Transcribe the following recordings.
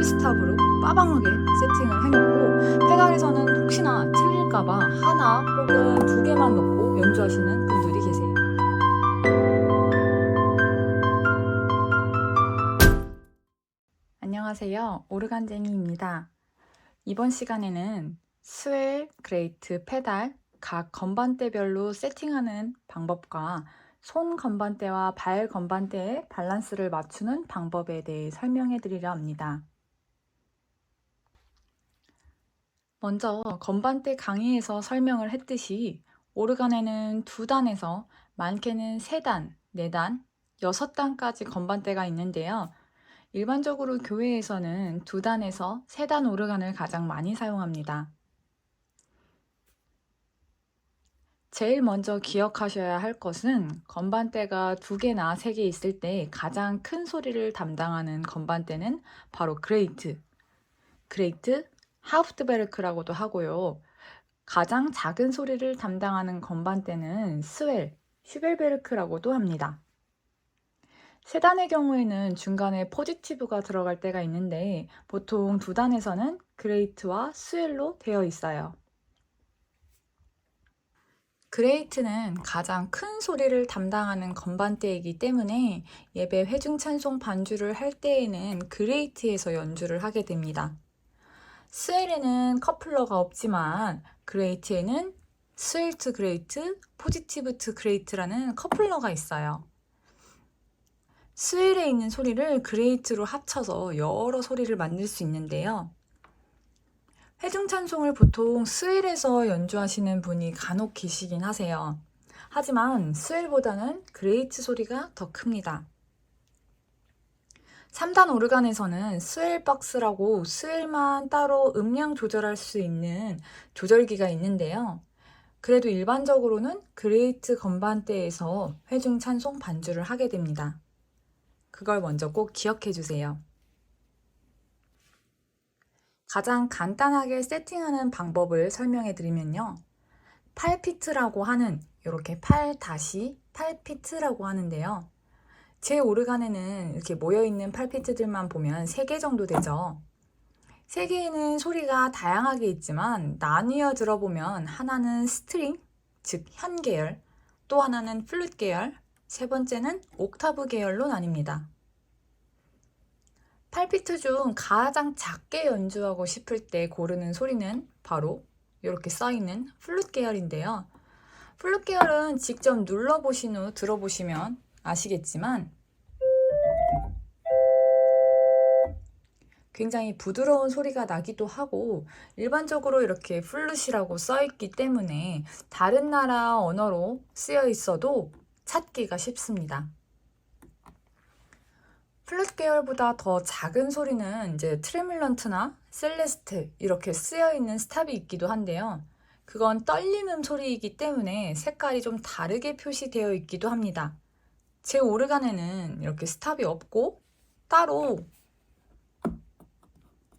스탑으로 빠방하게 세팅을 해놓고 페달에서는 혹시나 틀릴까봐 하나 혹은 두 개만 놓고 연주하시는 분들이 계세요. 안녕하세요, 오르간쟁이입니다. 이번 시간에는 스웰, 그레이트, 페달 각 건반대별로 세팅하는 방법과 손 건반대와 발 건반대의 밸런스를 맞추는 방법에 대해 설명해 드리려 합니다. 먼저 건반대 강의에서 설명을 했듯이 오르간에는 2단에서 많게는 3단, 4단, 6단까지 건반대가 있는데요. 일반적으로 교회에서는 2단에서 3단 오르간을 가장 많이 사용합니다. 제일 먼저 기억하셔야 할 것은 건반대가 2개나 3개 있을 때 가장 큰 소리를 담당하는 건반대는 바로 그레이트, 하우프트베르크라고도 하고요. 가장 작은 소리를 담당하는 건반대는 스웰, 슈벨베르크라고도 합니다. 3단의 경우에는 중간에 포지티브가 들어갈 때가 있는데 보통 2단에서는 그레이트와 스웰로 되어 있어요. 그레이트는 가장 큰 소리를 담당하는 건반대이기 때문에 예배 회중 찬송 반주를 할 때에는 그레이트에서 연주를 하게 됩니다. 스웰에는 커플러가 없지만 그레이트에는 스웰 투 그레이트, 포지티브 투 그레이트라는 커플러가 있어요. 스웰에 있는 소리를 그레이트로 합쳐서 여러 소리를 만들 수 있는데요. 회중 찬송을 보통 스웰에서 연주하시는 분이 간혹 계시긴 하세요. 하지만 스웰보다는 그레이트 소리가 더 큽니다. 3단 오르간에서는 스웰 박스라고 스웰만 따로 음량 조절할 수 있는 조절기가 있는데요. 그래도 일반적으로는 그레이트 건반대에서 회중 찬송 반주를 하게 됩니다. 그걸 먼저 꼭 기억해 주세요. 가장 간단하게 세팅하는 방법을 설명해 드리면요. 8피트라고 하는 이렇게 8-8피트라고 하는데요. 제 오르간에는 이렇게 모여있는 8피트들만 보면 3개 정도 되죠. 3개에는 소리가 다양하게 있지만 나뉘어 들어보면 하나는 스트링, 즉 현 계열, 또 하나는 플룻 계열, 세 번째는 옥타브 계열로 나뉩니다. 8피트 중 가장 작게 연주하고 싶을 때 고르는 소리는 바로 이렇게 써있는 플룻 계열인데요. 플룻 계열은 직접 눌러보신 후 들어보시면 아시겠지만 굉장히 부드러운 소리가 나기도 하고 일반적으로 이렇게 플룻이라고 써있기 때문에 다른 나라 언어로 쓰여 있어도 찾기가 쉽습니다. 플룻 계열보다 더 작은 소리는 이제 트레밀런트나 셀레스트 이렇게 쓰여 있는 스탑이 있기도 한데요. 그건 떨리는 소리이기 때문에 색깔이 좀 다르게 표시되어 있기도 합니다. 제 오르간에는 이렇게 스탑이 없고 따로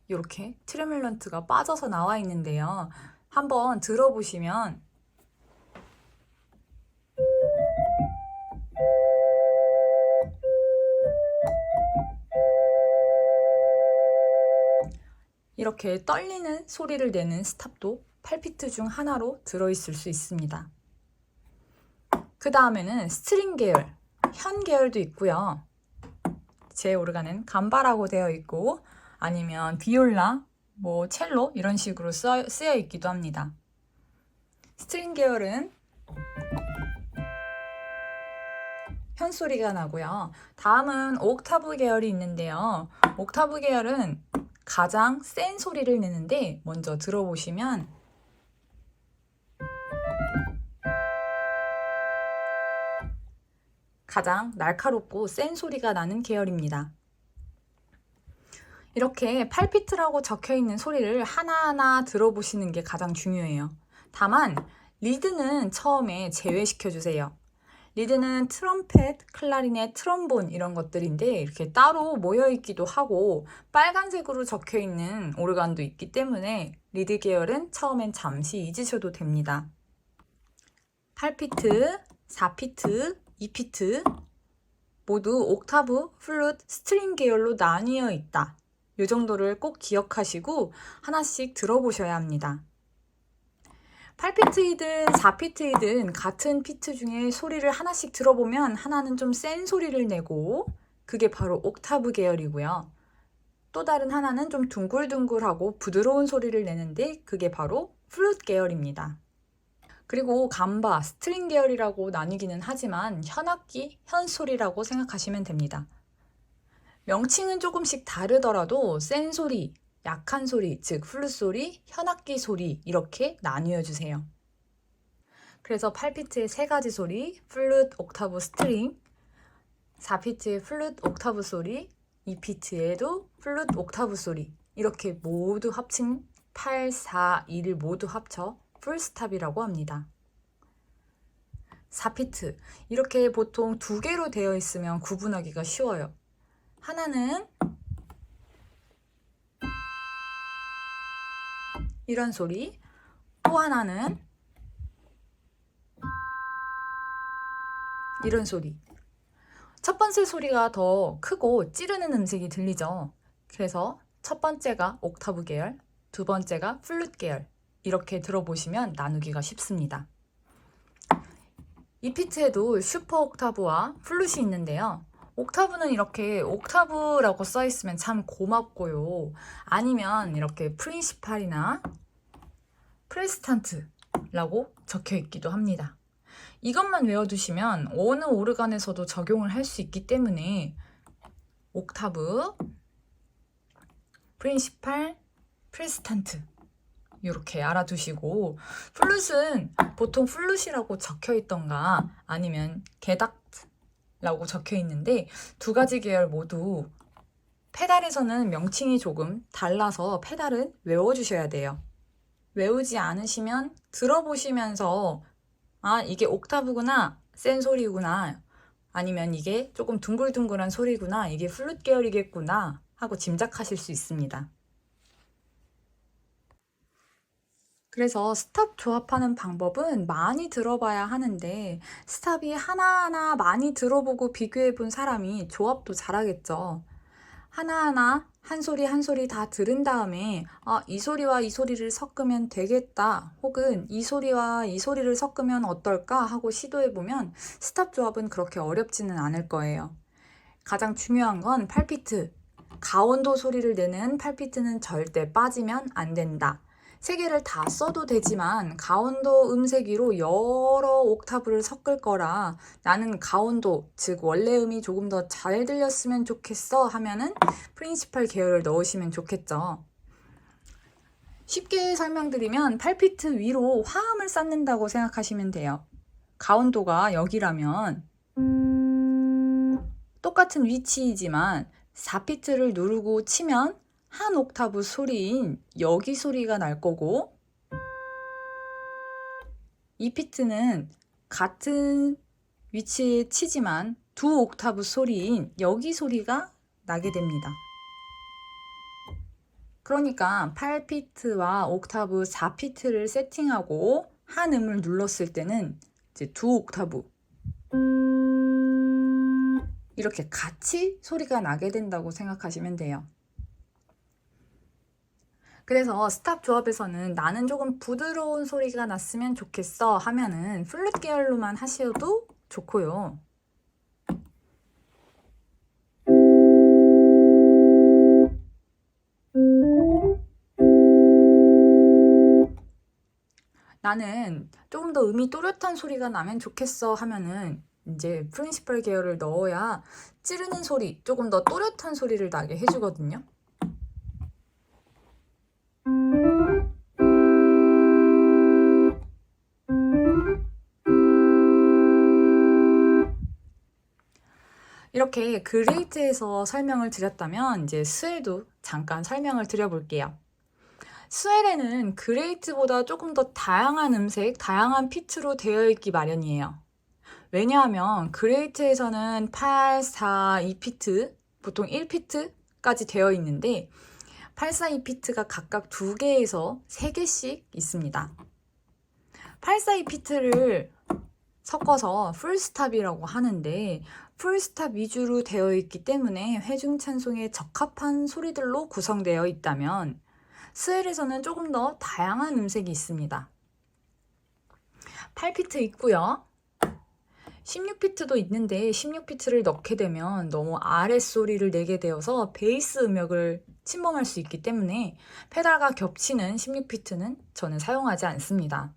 이렇게 트레밀런트가 빠져서 나와 있는데요. 한번 들어보시면 이렇게 떨리는 소리를 내는 스탑도 8피트 중 하나로 들어있을 수 있습니다. 그 다음에는 스트링 계열, 현 계열도 있고요. 제 오르간은 감바라고 되어 있고 아니면 비올라, 첼로 이런 식으로 쓰여 있기도 합니다. 스트링 계열은 현 소리가 나고요. 다음은 옥타브 계열이 있는데요. 옥타브 계열은 가장 센 소리를 내는데 먼저 들어보시면 가장 날카롭고 센 소리가 나는 계열입니다. 이렇게 8피트라고 적혀있는 소리를 하나하나 들어보시는 게 가장 중요해요. 다만 리드는 처음에 제외시켜 주세요. 리드는 트럼펫, 클라리넷, 트럼본 이런 것들인데 이렇게 따로 모여있기도 하고 빨간색으로 적혀있는 오르간도 있기 때문에 리드 계열은 처음엔 잠시 잊으셔도 됩니다. 8피트, 4피트, 2피트 모두 옥타브, 플룻, 스트링 계열로 나뉘어 있다. 이 정도를 꼭 기억하시고 하나씩 들어보셔야 합니다. 8피트이든 4피트이든 같은 피트 중에 소리를 하나씩 들어보면 하나는 좀 센 소리를 내고 그게 바로 옥타브 계열이고요. 또 다른 하나는 좀 둥글둥글하고 부드러운 소리를 내는데 그게 바로 플룻 계열입니다. 그리고 감바, 스트링 계열이라고 나뉘기는 하지만 현악기, 현소리라고 생각하시면 됩니다. 명칭은 조금씩 다르더라도 센 소리, 약한 소리, 즉 플룻 소리, 현악기 소리 이렇게 나뉘어 주세요. 그래서 8피트의 세 가지 소리, 플룻, 옥타브, 스트링, 4피트의 플룻, 옥타브 소리, 2피트에도 플룻, 옥타브 소리 이렇게 모두 합친 8, 4, 2를 모두 합쳐 풀스탑이라고 합니다. 4피트 이렇게 보통 두 개로 되어 있으면 구분하기가 쉬워요. 하나는 이런 소리, 또 하나는 이런 소리. 첫 번째 소리가 더 크고 찌르는 음색이 들리죠. 그래서 첫 번째가 옥타브 계열, 두 번째가 플룻 계열 이렇게 들어보시면 나누기가 쉽습니다. 2피트에도 슈퍼 옥타브와 플룻이 있는데요. 옥타브는 이렇게 옥타브라고 써 있으면 참 고맙고요. 아니면 이렇게 프린시팔이나 프레스탄트라고 적혀 있기도 합니다. 이것만 외워두시면 어느 오르간에서도 적용을 할 수 있기 때문에 옥타브, 프린시팔, 프레스탄트 이렇게 알아두시고 플룻은 보통 플룻이라고 적혀 있던가 아니면 게닥트라고 적혀 있는데 두 가지 계열 모두 페달에서는 명칭이 조금 달라서 페달은 외워주셔야 돼요. 외우지 않으시면 들어보시면서 아, 이게 옥타브구나, 센 소리구나, 아니면 이게 조금 둥글둥글한 소리구나, 이게 플룻 계열이겠구나 하고 짐작하실 수 있습니다. 그래서 스탑 조합하는 방법은 많이 들어봐야 하는데 스탑이 하나하나 많이 들어보고 비교해 본 사람이 조합도 잘하겠죠. 하나하나 한 소리 한 소리 다 들은 다음에 이 소리와 이 소리를 섞으면 되겠다 혹은 이 소리와 이 소리를 섞으면 어떨까 하고 시도해보면 스탑 조합은 그렇게 어렵지는 않을 거예요. 가장 중요한 건 8피트, 가온도 소리를 내는 8피트는 절대 빠지면 안 된다. 세 개를 다 써도 되지만 가온도 음색위로 여러 옥타브를 섞을 거라 나는 가온도, 즉 원래 음이 조금 더 잘 들렸으면 좋겠어 하면은 프린시팔 계열을 넣으시면 좋겠죠. 쉽게 설명드리면 8피트 위로 화음을 쌓는다고 생각하시면 돼요. 가온도가 여기라면 똑같은 위치이지만 4피트를 누르고 치면 한 옥타브 소리인 여기 소리가 날 거고 2피트는 같은 위치에 치지만 두 옥타브 소리인 여기 소리가 나게 됩니다. 그러니까 8피트와 옥타브 4피트를 세팅하고 한 음을 눌렀을 때는 이제 두 옥타브 이렇게 같이 소리가 나게 된다고 생각하시면 돼요. 그래서 스탑 조합에서는 나는 조금 부드러운 소리가 났으면 좋겠어 하면은 플룻 계열로만 하셔도 좋고요. 나는 조금 더 음이 또렷한 소리가 나면 좋겠어 하면은 이제 프린시펄 계열을 넣어야 찌르는 소리, 조금 더 또렷한 소리를 나게 해주거든요. 이렇게 그레이트에서 설명을 드렸다면 이제 스웰도 잠깐 설명을 드려볼게요. 스웰에는 그레이트보다 조금 더 다양한 음색, 다양한 피트로 되어 있기 마련이에요. 왜냐하면 그레이트에서는 8, 4, 2피트, 보통 1피트까지 되어 있는데 8, 4, 2피트가 각각 2개에서 3개씩 있습니다. 8, 4, 2피트를 섞어서 풀스탑이라고 하는데 풀스탑 위주로 되어 있기 때문에 회중찬송에 적합한 소리들로 구성되어 있다면 스웰에서는 조금 더 다양한 음색이 있습니다. 8피트 있고요. 16피트도 있는데 16피트를 넣게 되면 너무 아랫소리를 내게 되어서 베이스 음역을 침범할 수 있기 때문에 페달과 겹치는 16피트는 저는 사용하지 않습니다.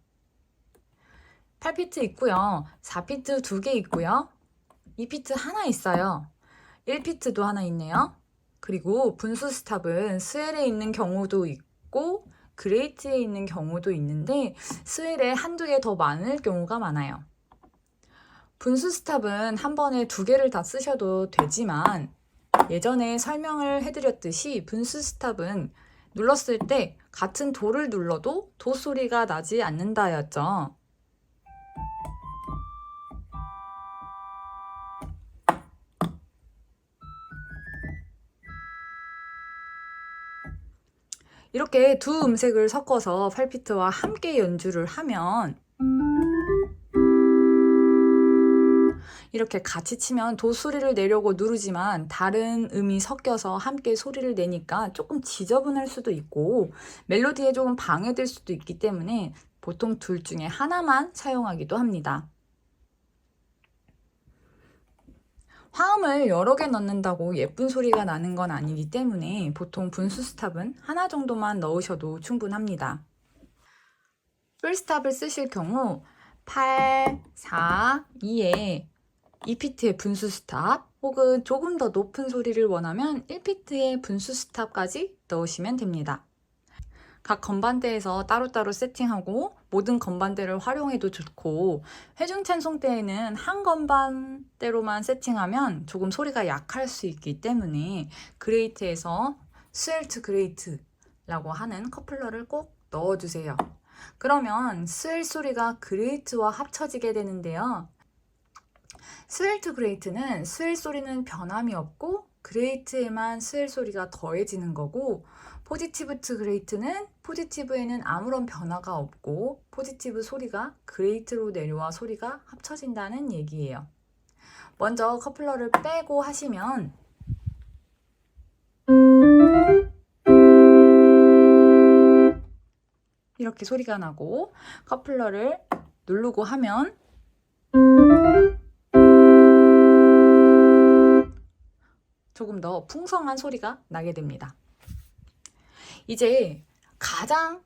8피트 있고요. 4피트 2개 있고요. 2피트 하나 있어요. 1피트도 하나 있네요. 그리고 분수 스탑은 스웰에 있는 경우도 있고 그레이트에 있는 경우도 있는데 스웰에 한두 개 더 많을 경우가 많아요. 분수 스탑은 한 번에 2개를 다 쓰셔도 되지만 예전에 설명을 해드렸듯이 분수 스탑은 눌렀을 때 같은 도를 눌러도 도 소리가 나지 않는다였죠. 이렇게 두 음색을 섞어서 8피트와 함께 연주를 하면 이렇게 같이 치면 도 소리를 내려고 누르지만 다른 음이 섞여서 함께 소리를 내니까 조금 지저분할 수도 있고 멜로디에 조금 방해될 수도 있기 때문에 보통 둘 중에 하나만 사용하기도 합니다. 화음을 여러 개 넣는다고 예쁜 소리가 나는 건 아니기 때문에 보통 분수 스탑은 하나 정도만 넣으셔도 충분합니다. 풀스탑을 쓰실 경우 8, 4, 2에 2피트의 분수 스탑 혹은 조금 더 높은 소리를 원하면 1피트의 분수 스탑까지 넣으시면 됩니다. 각 건반대에서 따로따로 세팅하고 모든 건반대를 활용해도 좋고 회중찬송 때에는 한 건반대로만 세팅하면 조금 소리가 약할 수 있기 때문에 그레이트에서 스웰 투 그레이트라고 하는 커플러를 꼭 넣어주세요. 그러면 스웰 소리가 그레이트와 합쳐지게 되는데요. 스웰 투 그레이트는 스웰 소리는 변함이 없고 그레이트에만 스웰 소리가 더해지는 거고 포지티브 투 그레이트는 포지티브에는 아무런 변화가 없고 포지티브 소리가 그레이트로 내려와 소리가 합쳐진다는 얘기예요. 먼저 커플러를 빼고 하시면 이렇게 소리가 나고 커플러를 누르고 하면 조금 더 풍성한 소리가 나게 됩니다. 이제 가장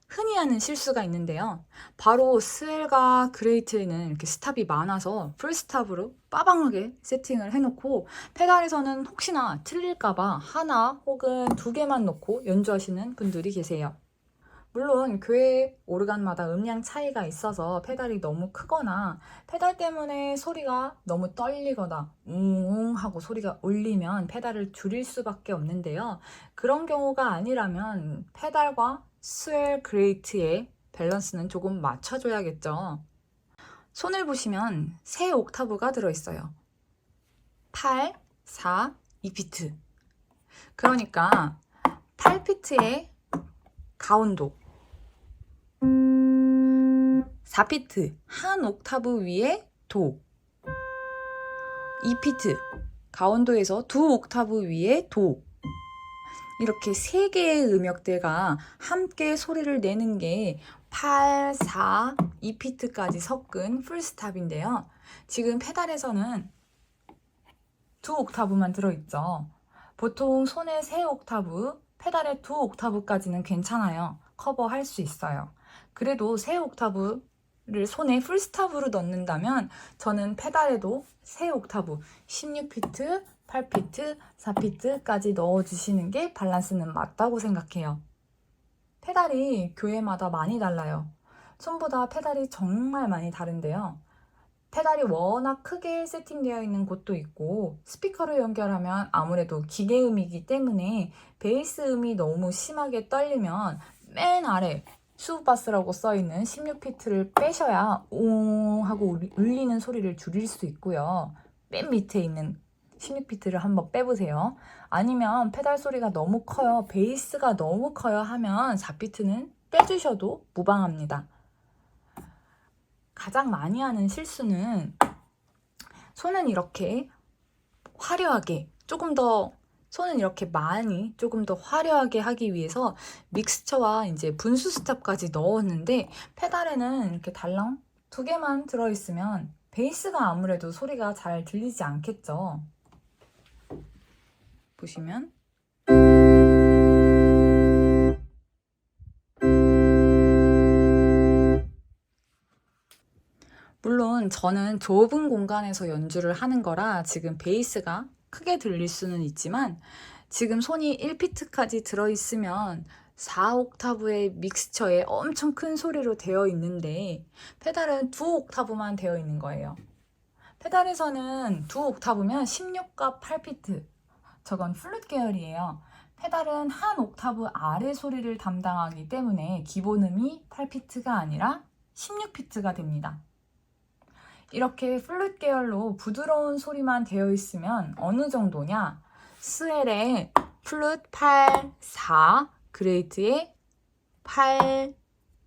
흔히 하는 실수가 있는데요. 바로 스웰과 그레이트에는 이렇게 스탑이 많아서 풀스탑으로 빠방하게 세팅을 해놓고 페달에서는 혹시나 틀릴까봐 하나 혹은 2개만 놓고 연주하시는 분들이 계세요. 물론 교회 오르간마다 음량 차이가 있어서 페달이 너무 크거나 페달 때문에 소리가 너무 떨리거나 웅 하고 소리가 울리면 페달을 줄일 수밖에 없는데요. 그런 경우가 아니라면 페달과 스웰 그레이트의 밸런스는 조금 맞춰줘야겠죠. 손을 보시면 세 옥타브가 들어있어요. 8, 4, 2피트. 그러니까 8피트의 가운도 4피트 한 옥타브 위에 도 2피트 가운도에서 2 옥타브 위에 도 이렇게 3개의 음역대가 함께 소리를 내는 게 8, 4, 2피트까지 섞은 풀스탑인데요. 지금 페달에서는 2 옥타브만 들어있죠. 보통 손에 3 옥타브, 페달에 2 옥타브까지는 괜찮아요. 커버할 수 있어요. 그래도 3 옥타브를 손에 풀스탑으로 넣는다면 저는 페달에도 3 옥타브, 16피트, 8피트, 4피트까지 넣어주시는 게 밸런스는 맞다고 생각해요. 페달이 교회마다 많이 달라요. 손보다 페달이 정말 많이 다른데요. 페달이 워낙 크게 세팅되어 있는 곳도 있고 스피커를 연결하면 아무래도 기계음이기 때문에 베이스 음이 너무 심하게 떨리면 맨 아래 수브바스라고 써있는 16피트를 빼셔야 웅 하고 울리는 소리를 줄일 수 있고요. 맨 밑에 있는 16피트를 한번 빼보세요. 아니면 페달 소리가 너무 커요, 베이스가 너무 커요 하면 4피트는 빼주셔도 무방합니다. 가장 많이 하는 실수는 손은 이렇게 화려하게 손은 이렇게 조금 더 화려하게 하기 위해서 믹스처와 이제 분수 스탑까지 넣었는데, 페달에는 이렇게 달랑 2개만 들어있으면 베이스가 아무래도 소리가 잘 들리지 않겠죠. 보시면 물론 저는 좁은 공간에서 연주를 하는 거라 지금 베이스가 크게 들릴 수는 있지만, 지금 손이 1피트까지 들어있으면 4옥타브의 믹스처에 엄청 큰 소리로 되어 있는데, 페달은 2옥타브만 되어 있는 거예요. 페달에서는 2옥타브면 16과 8피트, 저건 플룻 계열이에요. 페달은 한 옥타브 아래 소리를 담당하기 때문에 기본 음이 8피트가 아니라 16피트가 됩니다. 이렇게 플룻 계열로 부드러운 소리만 되어 있으면 어느 정도냐? 스웰의 플룻 8, 4, 그레이트의 8,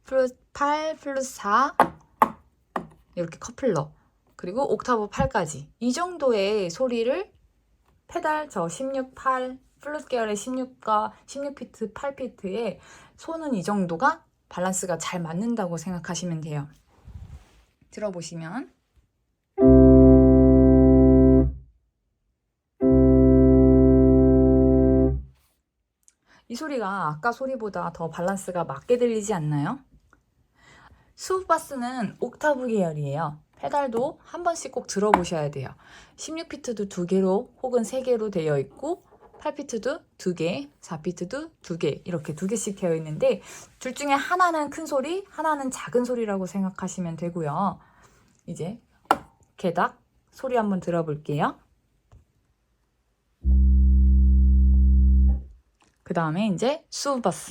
플룻 8, 플룻 4, 이렇게 커플러, 그리고 옥타브 8까지 이 정도의 소리를 페달 16, 8, 플룻 계열의 16과 16피트, 8피트에 손은 이 정도가 밸런스가 잘 맞는다고 생각하시면 돼요. 들어보시면 이 소리가 아까 소리보다 더 밸런스가 맞게 들리지 않나요? 수브바스는 옥타브 계열이에요. 페달도 한 번씩 꼭 들어보셔야 돼요. 16피트도 2개로 혹은 3개로 되어 있고, 8피트도 2개, 4피트도 2개, 이렇게 2개씩 되어 있는데, 둘 중에 하나는 큰 소리, 하나는 작은 소리라고 생각하시면 되고요. 이제 게닥 소리 한번 들어볼게요. 그 다음에 이제 수브바스.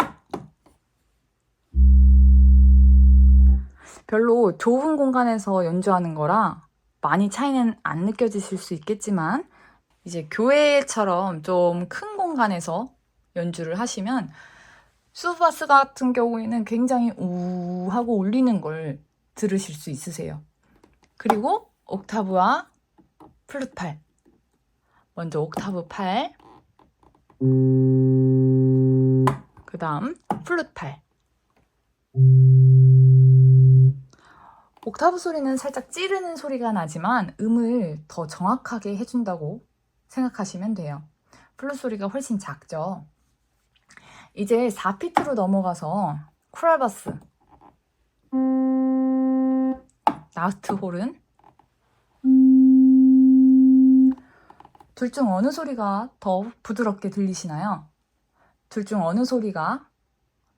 별로 좁은 공간에서 연주하는 거라 많이 차이는 안 느껴지실 수 있겠지만, 이제 교회처럼 좀 큰 공간에서 연주를 하시면 수브바스 같은 경우에는 굉장히 우 하고 울리는 걸 들으실 수 있으세요. 그리고 옥타브와 플룻 8. 먼저 옥타브 8, 그 다음 플룻 8. 옥타브 소리는 살짝 찌르는 소리가 나지만 음을 더 정확하게 해준다고 생각하시면 돼요. 플룻 소리가 훨씬 작죠. 이제 4피트로 넘어가서 코랄바스, 나우트 호른, 둘 중 어느 소리가 더 부드럽게 들리시나요? 둘 중 어느 소리가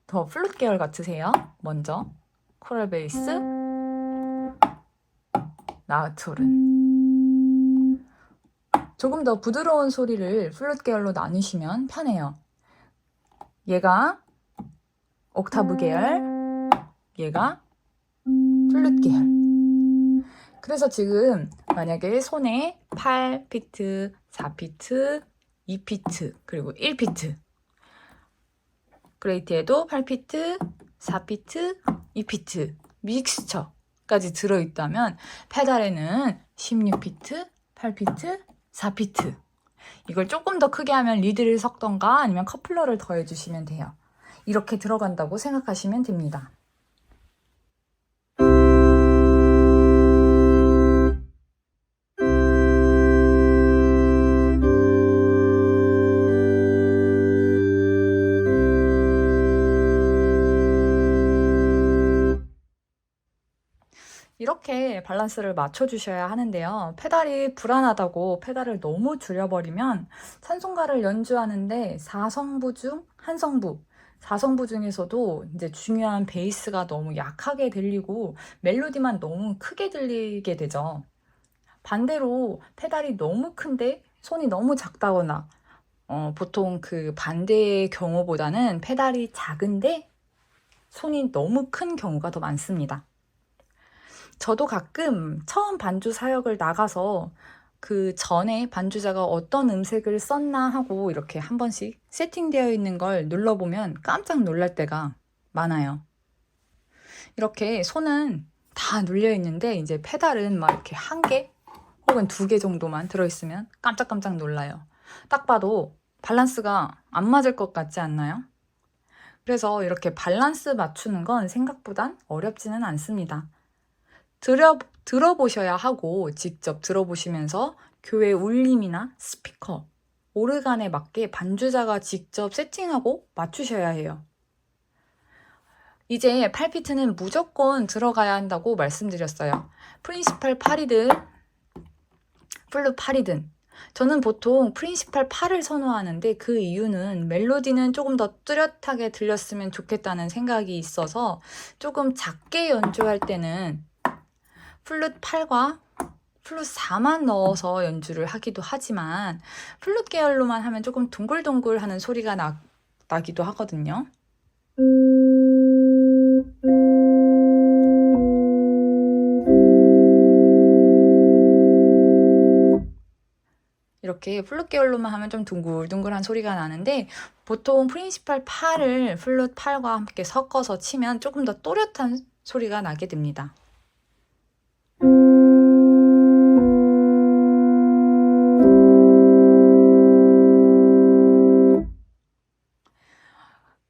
더 플룻 계열 같으세요? 먼저 코랄 베이스, 나우트 호른. 조금 더 부드러운 소리를 플룻 계열로 나누시면 편해요. 얘가 옥타브 계열, 얘가 플룻 계열. 그래서 지금 만약에 손에 8피트, 4피트, 2피트, 그리고 1피트, 그레이트에도 8피트, 4피트, 2피트 믹스처까지 들어있다면, 페달에는 16피트, 8피트, 4피트, 이걸 조금 더 크게 하면 리드를 섞던가 아니면 커플러를 더해주시면 돼요. 이렇게 들어간다고 생각하시면 됩니다. 이렇게 밸런스를 맞춰주셔야 하는데요. 페달이 불안하다고 페달을 너무 줄여버리면 찬송가를 연주하는데 4성부 중 한 성부, 4성부 중에서도 이제 중요한 베이스가 너무 약하게 들리고 멜로디만 너무 크게 들리게 되죠. 반대로 페달이 너무 큰데 손이 너무 작다거나, 보통 그 반대의 경우보다는 페달이 작은데 손이 너무 큰 경우가 더 많습니다. 저도 가끔 처음 반주 사역을 나가서 그 전에 반주자가 어떤 음색을 썼나 하고 이렇게 한 번씩 세팅되어 있는 걸 눌러보면 깜짝 놀랄 때가 많아요. 이렇게 손은 다 눌려 있는데 이제 페달은 막 이렇게 한 개 혹은 2개 정도만 들어있으면 깜짝깜짝 놀라요. 딱 봐도 밸런스가 안 맞을 것 같지 않나요? 그래서 이렇게 밸런스 맞추는 건 생각보단 어렵지는 않습니다. 들어보셔야 하고 직접 들어보시면서 교회 울림이나 스피커, 오르간에 맞게 반주자가 직접 세팅하고 맞추셔야 해요. 이제 8피트는 무조건 들어가야 한다고 말씀드렸어요. 프린시팔 8이든 플룻 8이든 저는 보통 프린시팔 8을 선호하는데 그 이유는 멜로디는 조금 더 뚜렷하게 들렸으면 좋겠다는 생각이 있어서 조금 작게 연주할 때는 플룻 8과 플룻 4만 넣어서 연주를 하기도 하지만 플룻 계열로만 하면 조금 둥글둥글하는 소리가 나기도 하거든요. 이렇게 플룻 계열로만 하면 좀 둥글둥글한 소리가 나는데 보통 프린시팔 8을 플룻 8과 함께 섞어서 치면 조금 더 또렷한 소리가 나게 됩니다.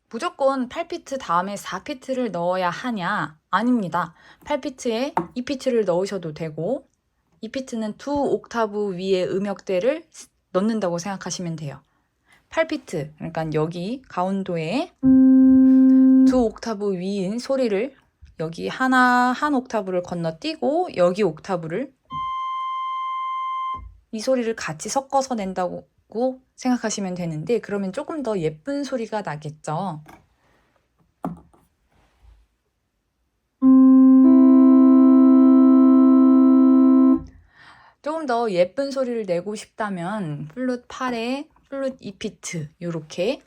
무조건 8피트 다음에 4피트를 넣어야 하냐? 아닙니다. 8피트에 2피트를 넣으셔도 되고 2피트는 2 옥타브 위에 음역대를 넣는다고 생각하시면 돼요. 8피트, 그러니까 여기 가운데에 2 옥타브 위인 소리를 여기 한 옥타브를 건너뛰고 여기 옥타브를 이 소리를 같이 섞어서 낸다고 생각하시면 되는데 그러면 조금 더 예쁜 소리가 나겠죠. 조금 더 예쁜 소리를 내고 싶다면 플룻 8에 플룻 2피트 이렇게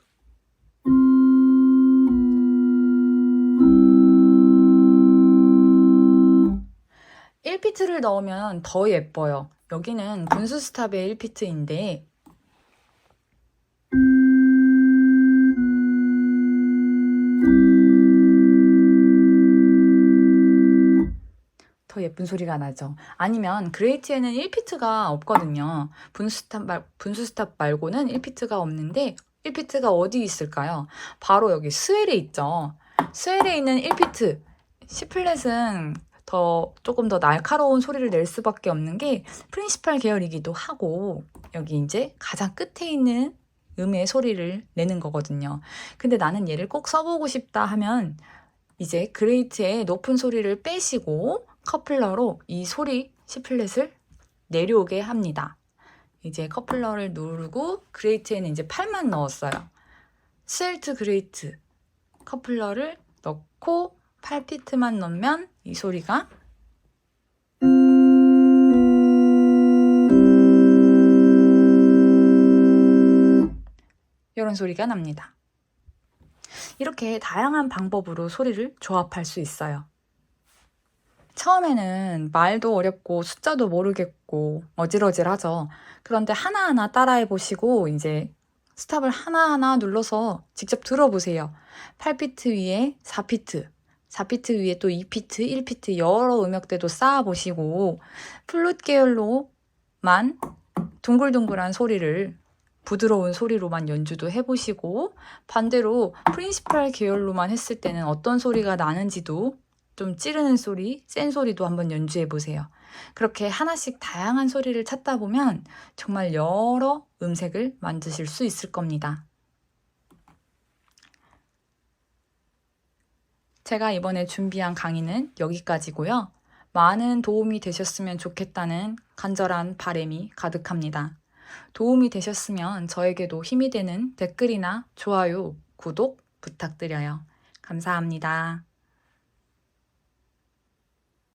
(1피트를) 넣으면 더 예뻐요. 여기는 분수 스탑의 1피트인데 더 예쁜 소리가 나죠. 아니면 그레이트에는 1피트가 없거든요. 분수 스탑 말고는 1피트가 없는데 1피트가 어디 있을까요? 바로 여기 스웰에 있죠. 스웰에 있는 1피트 C플랫은 조금 더 날카로운 소리를 낼 수밖에 없는 게 프린시팔 계열이기도 하고 여기 이제 가장 끝에 있는 음의 소리를 내는 거거든요. 근데 나는 얘를 꼭 써보고 싶다 하면 이제 그레이트의 높은 소리를 빼시고 커플러로 이 소리 C플랫을 내려오게 합니다. 이제 커플러를 누르고 그레이트에는 이제 8만 넣었어요. 스웰트 그레이트 커플러를 넣고 8피트만 넣으면 이 소리가 이런 소리가 납니다. 이렇게 다양한 방법으로 소리를 조합할 수 있어요. 처음에는 말도 어렵고 숫자도 모르겠고 어질어질하죠. 그런데 하나하나 따라해 보시고 이제 스탑을 하나하나 눌러서 직접 들어보세요. 8피트 위에 4피트, 4피트 위에 또 2피트, 1피트 여러 음역대도 쌓아보시고 플룻 계열로만 둥글둥글한 소리를 부드러운 소리로만 연주도 해보시고 반대로 프린시팔 계열로만 했을 때는 어떤 소리가 나는지도 좀 찌르는 소리, 센 소리도 한번 연주해 보세요. 그렇게 하나씩 다양한 소리를 찾다 보면 정말 여러 음색을 만드실 수 있을 겁니다. 제가 이번에 준비한 강의는 여기까지고요. 많은 도움이 되셨으면 좋겠다는 간절한 바람이 가득합니다. 도움이 되셨으면 저에게도 힘이 되는 댓글이나 좋아요, 구독 부탁드려요. 감사합니다.